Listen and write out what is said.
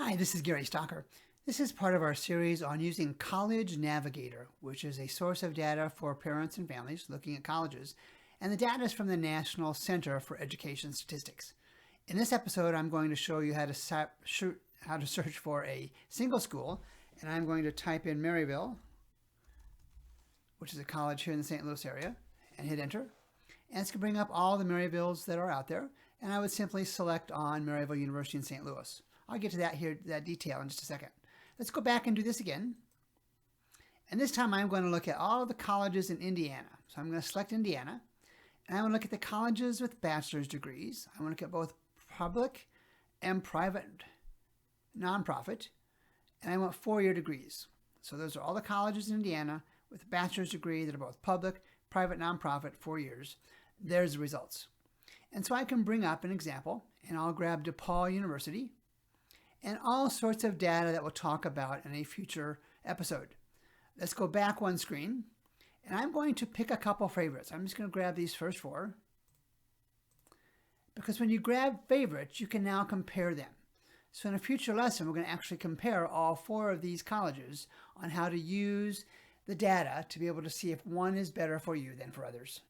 Hi, this is Gary Stocker. This is part of our series on using College Navigator, which is a source of data for parents and families looking at colleges. And the data is from the National Center for Education Statistics. In this episode, I'm going to show you how to search for a single school. And I'm going to type in Maryville, which is a college here in the St. Louis area, and hit enter. And it's going to bring up all the Maryvilles that are out there. And I would simply select on Maryville University in St. Louis. I'll get to that detail in just a second. Let's go back and do this again. And this time I'm going to look at all of the colleges in Indiana. So I'm going to select Indiana. And I'm going to look at the colleges with bachelor's degrees. I'm going to look at both public and private nonprofit. And I want 4-year degrees. So those are all the colleges in Indiana with a bachelor's degree that are both public, private, nonprofit, 4 years. There's the results. And so I can bring up an example, and I'll grab DePaul University and all sorts of data that we'll talk about in a future episode. Let's go back one screen, and I'm going to pick a couple favorites. I'm just going to grab these first 4, because when you grab favorites, you can now compare them. So in a future lesson, we're going to actually compare all 4 of these colleges on how to use the data to be able to see if one is better for you than for others.